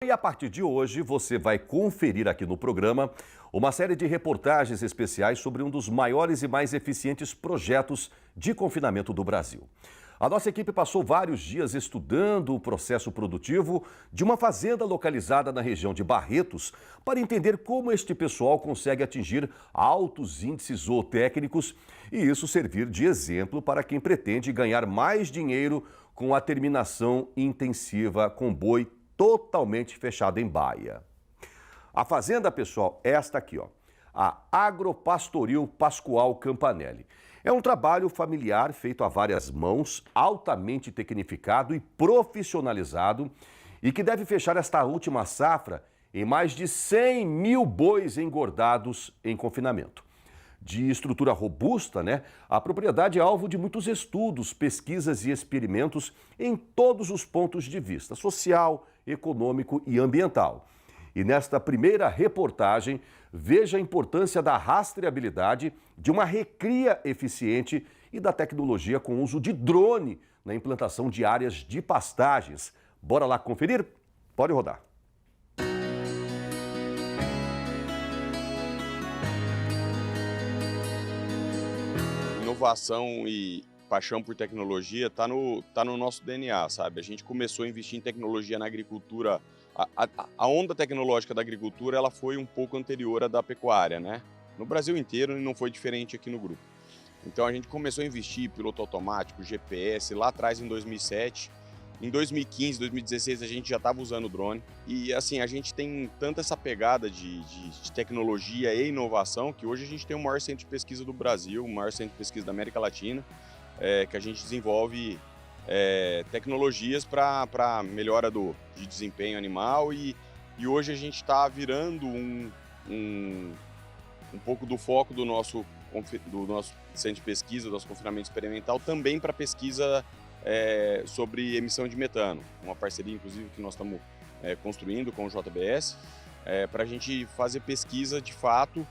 E a partir de hoje, você vai conferir aqui no programa uma série de reportagens especiais sobre um dos maiores e mais eficientes projetos de confinamento do Brasil. A nossa equipe passou vários dias estudando o processo produtivo de uma fazenda localizada na região de Barretos para entender como este pessoal consegue atingir altos índices zootécnicos e isso servir de exemplo para quem pretende ganhar mais dinheiro com a terminação intensiva com boi totalmente fechado em baia. A fazenda, pessoal, é esta aqui, ó, a Agropastoril Pascoal Campanelli. É um trabalho familiar feito a várias mãos, altamente tecnificado e profissionalizado e que deve fechar esta última safra em mais de 100 mil bois engordados em confinamento. De estrutura robusta, a propriedade é alvo de muitos estudos, pesquisas e experimentos em todos os pontos de vista, social, econômico e ambiental. E nesta primeira reportagem, veja a importância da rastreabilidade, de uma recria eficiente e da tecnologia com uso de drone na implantação de áreas de pastagens. Bora lá conferir? Pode rodar. Inovação e paixão por tecnologia tá no nosso DNA, sabe? A gente começou a investir em tecnologia na agricultura. A onda tecnológica da agricultura ela foi um pouco anterior à da pecuária, né? No Brasil inteiro e não foi diferente aqui no grupo. Então a gente começou a investir em piloto automático, GPS, lá atrás em 2007. Em 2015, 2016 a gente já estava usando drone. E assim, a gente tem tanta essa pegada de tecnologia e inovação que hoje a gente tem o maior centro de pesquisa do Brasil, o maior centro de pesquisa da América Latina, que a gente desenvolve tecnologias para melhora de desempenho animal e hoje a gente está virando um pouco do foco do nosso centro de pesquisa, do nosso confinamento experimental, também para pesquisa sobre emissão de metano. Uma parceria, inclusive, que nós estamos construindo com o JBS, para a gente fazer pesquisa de fato,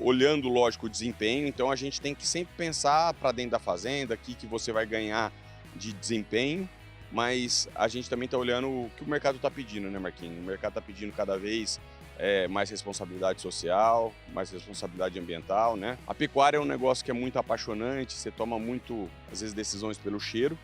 olhando, lógico, o desempenho. Então a gente tem que sempre pensar para dentro da fazenda, aqui que você vai ganhar de desempenho, mas a gente também está olhando o que o mercado está pedindo, né, Marquinhos? O mercado está pedindo cada vez mais responsabilidade social, mais responsabilidade ambiental, né? A pecuária é um negócio que é muito apaixonante, você toma muito, às vezes, decisões pelo cheiro,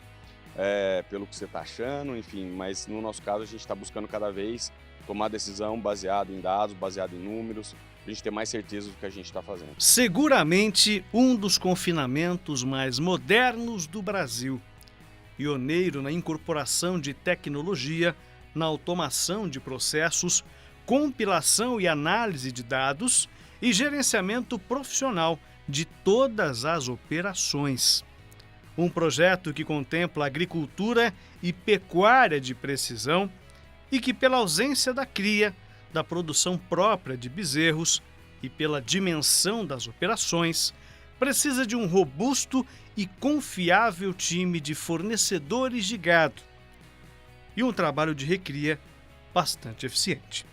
pelo que você está achando, enfim, mas no nosso caso a gente está buscando cada vez tomar decisão baseado em dados, baseado em números, a gente ter mais certeza do que a gente está fazendo. Seguramente um dos confinamentos mais modernos do Brasil. Pioneiro na incorporação de tecnologia, na automação de processos, compilação e análise de dados e gerenciamento profissional de todas as operações. Um projeto que contempla agricultura e pecuária de precisão e que, pela ausência da cria, da produção própria de bezerros e pela dimensão das operações, precisa de um robusto e confiável time de fornecedores de gado e um trabalho de recria bastante eficiente.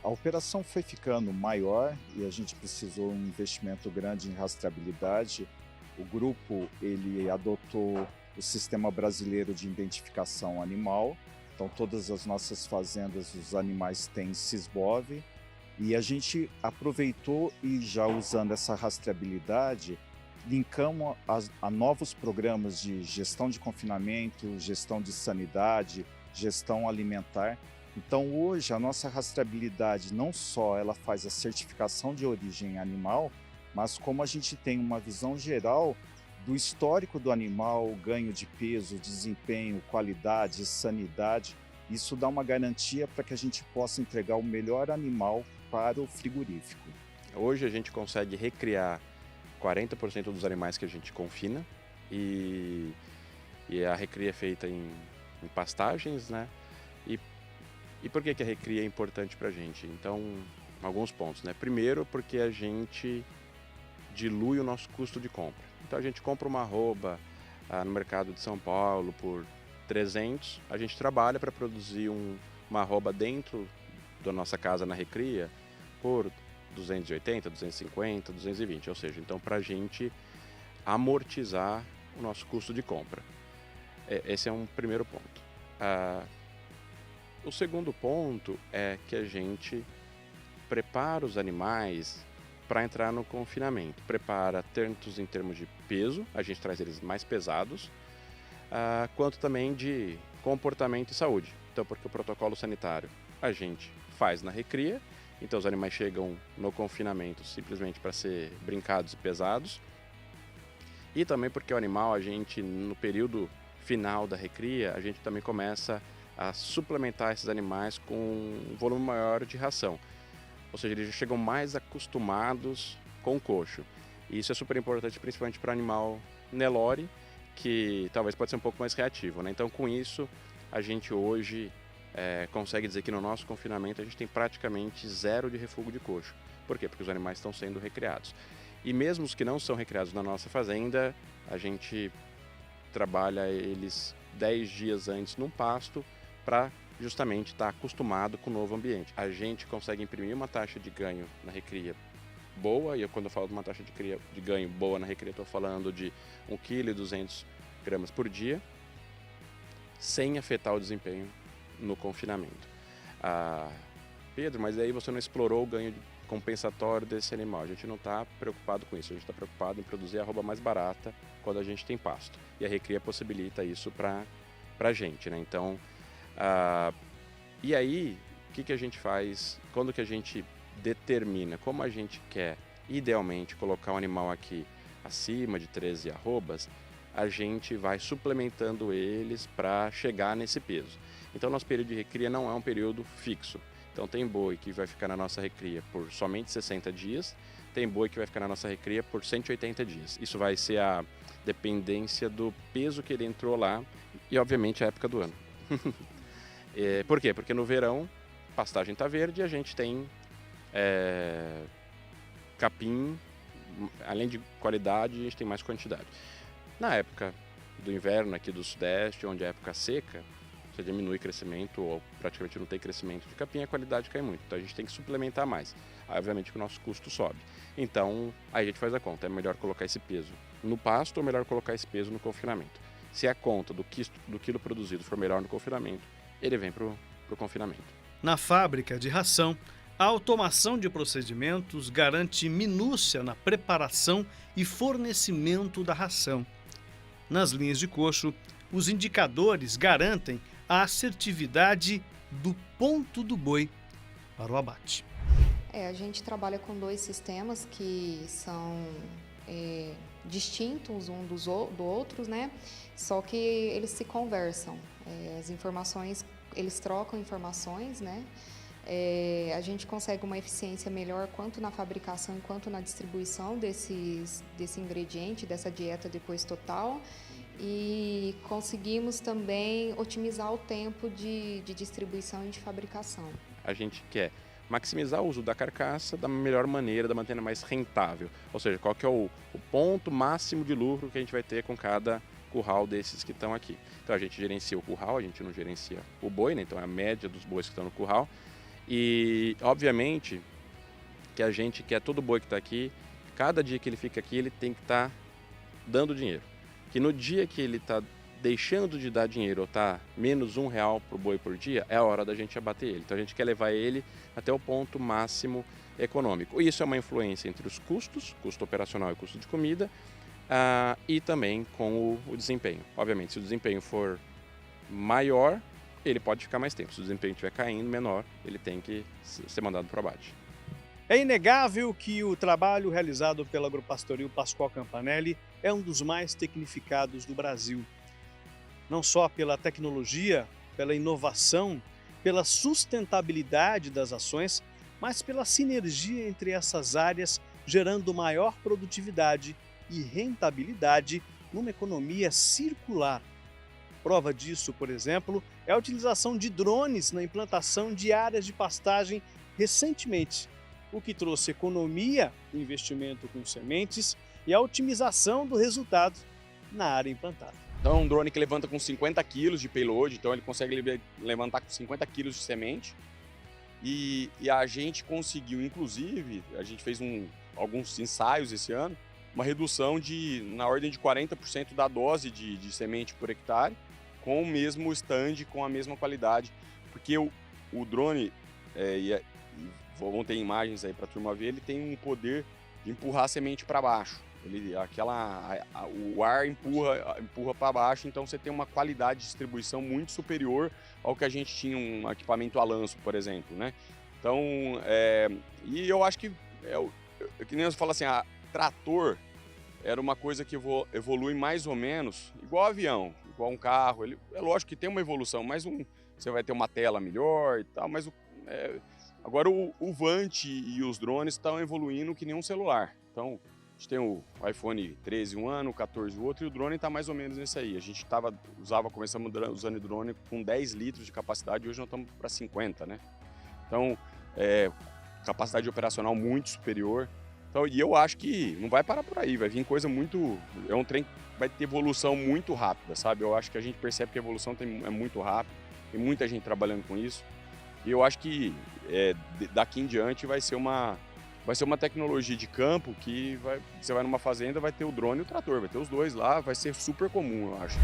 A operação foi ficando maior e a gente precisou de um investimento grande em rastreabilidade. O grupo ele adotou o Sistema Brasileiro de Identificação Animal. Então todas as nossas fazendas, os animais têm SISBOV. E a gente aproveitou e já usando essa rastreabilidade, linkamos a novos programas de gestão de confinamento, gestão de sanidade, gestão alimentar. Então hoje a nossa rastreabilidade não só ela faz a certificação de origem animal, mas como a gente tem uma visão geral do histórico do animal, ganho de peso, desempenho, qualidade, sanidade, isso dá uma garantia para que a gente possa entregar o melhor animal para o frigorífico. Hoje a gente consegue recriar 40% dos animais que a gente confina e a recria é feita em pastagens, né? E por que a recria é importante para a gente? Então, alguns pontos, né? Primeiro, porque a gente dilui o nosso custo de compra. Então, a gente compra uma arroba no mercado de São Paulo por 300, a gente trabalha para produzir uma arroba dentro da nossa casa na recria por 280, 250, 220, ou seja, então para a gente amortizar o nosso custo de compra. Esse é um primeiro ponto. O segundo ponto é que a gente prepara os animais para entrar no confinamento. Prepara tanto em termos de peso, a gente traz eles mais pesados, quanto também de comportamento e saúde. Então, porque o protocolo sanitário a gente faz na recria, então os animais chegam no confinamento simplesmente para ser brincados e pesados. E também porque o animal, a gente, no período final da recria, a gente também começa a suplementar esses animais com um volume maior de ração. Ou seja, eles já chegam mais acostumados com o coxo. E isso é super importante, principalmente para o animal Nelore, que talvez pode ser um pouco mais reativo, né? Então, com isso, a gente hoje consegue dizer que no nosso confinamento a gente tem praticamente 0 de refúgio de coxo. Por quê? Porque os animais estão sendo recriados. E mesmo os que não são recriados na nossa fazenda, a gente trabalha eles 10 dias antes num pasto para justamente estar acostumado com o novo ambiente. A gente consegue imprimir uma taxa de ganho na recria boa, e quando eu falo de uma taxa de ganho boa na recria, estou falando de 1,2 kg por dia, sem afetar o desempenho no confinamento. Pedro, mas aí você não explorou o ganho compensatório desse animal. A gente não está preocupado com isso, a gente está preocupado em produzir a arroba mais barata quando a gente tem pasto. E a recria possibilita isso para a gente, né? Então, e aí, o que a gente faz? Quando que a gente determina como a gente quer, idealmente, colocar um animal aqui acima de 13 arrobas, a gente vai suplementando eles para chegar nesse peso. Então, nosso período de recria não é um período fixo. Então, tem boi que vai ficar na nossa recria por somente 60 dias, tem boi que vai ficar na nossa recria por 180 dias. Isso vai ser a dependência do peso que ele entrou lá e, obviamente, a época do ano. Por quê? Porque no verão, a pastagem está verde e a gente tem capim, além de qualidade, a gente tem mais quantidade. Na época do inverno aqui do Sudeste, onde é época seca, você diminui crescimento ou praticamente não tem crescimento de capim, a qualidade cai muito. Então a gente tem que suplementar mais. Aí, obviamente que o nosso custo sobe. Então aí a gente faz a conta, é melhor colocar esse peso no pasto ou melhor colocar esse peso no confinamento? Se a conta do quilo produzido for melhor no confinamento, ele vem para o confinamento. Na fábrica de ração, a automação de procedimentos garante minúcia na preparação e fornecimento da ração. Nas linhas de coxo, os indicadores garantem a assertividade do ponto do boi para o abate. A gente trabalha com 2 sistemas que são distintos um do outro, né? Só que eles se conversam. As informações, eles trocam informações, né? A gente consegue uma eficiência melhor quanto na fabricação quanto na distribuição desse ingrediente, dessa dieta depois total. E conseguimos também otimizar o tempo de distribuição e de fabricação. A gente quer maximizar o uso da carcaça da melhor maneira, da maneira mais rentável. Ou seja, qual que é o ponto máximo de lucro que a gente vai ter com cada curral desses que estão aqui. Então a gente gerencia o curral, a gente não gerencia o boi, né? Então é a média dos bois que estão no curral. E obviamente que a gente quer todo boi que está aqui, cada dia que ele fica aqui, ele tem que estar dando dinheiro. Que no dia que ele está deixando de dar dinheiro ou está menos R$1 por boi por dia, é a hora da gente abater ele. Então a gente quer levar ele até o ponto máximo econômico. E isso é uma influência entre os custos, custo operacional e custo de comida, e também com o desempenho. Obviamente, se o desempenho for maior, ele pode ficar mais tempo. Se o desempenho estiver caindo, menor, ele tem que ser mandado para o abate. É inegável que o trabalho realizado pela Agropastoril Pascoal Campanelli é um dos mais tecnificados do Brasil. Não só pela tecnologia, pela inovação, pela sustentabilidade das ações, mas pela sinergia entre essas áreas, gerando maior produtividade e rentabilidade numa economia circular. Prova disso, por exemplo, é a utilização de drones na implantação de áreas de pastagem recentemente, o que trouxe economia, investimento com sementes e a otimização do resultado na área implantada. Então é um drone que levanta com 50 kg de payload, então ele consegue levantar com 50 kg de semente. E a gente conseguiu, inclusive, a gente fez alguns ensaios esse ano, uma redução na ordem de 40% da dose de semente por hectare, com o mesmo stand, com a mesma qualidade, porque o drone, vão ter imagens aí para a turma ver, ele tem um poder de empurrar a semente para baixo. O ar empurra para baixo, então você tem uma qualidade de distribuição muito superior ao que a gente tinha um equipamento a lanço, por exemplo, né? Então, e eu acho que nem você fala assim, trator era uma coisa que evolui mais ou menos igual avião, igual um carro. É lógico que tem uma evolução, mas você vai ter uma tela melhor e tal, mas agora o Vant e os drones estão evoluindo que nem um celular. Então, a gente tem o iPhone 13 um ano, o 14 o outro, e o drone está mais ou menos nesse aí. A gente começamos usando o drone com 10 litros de capacidade, hoje nós estamos para 50, né? Então, capacidade operacional muito superior. Então, e eu acho que não vai parar por aí, vai vir coisa muito... É um trem que vai ter evolução muito rápida, sabe? Eu acho que a gente percebe que a evolução é muito rápida, tem muita gente trabalhando com isso. E eu acho que daqui em diante vai ser uma tecnologia de campo que você vai numa fazenda, vai ter o drone e o trator, vai ter os dois lá, vai ser super comum, eu acho.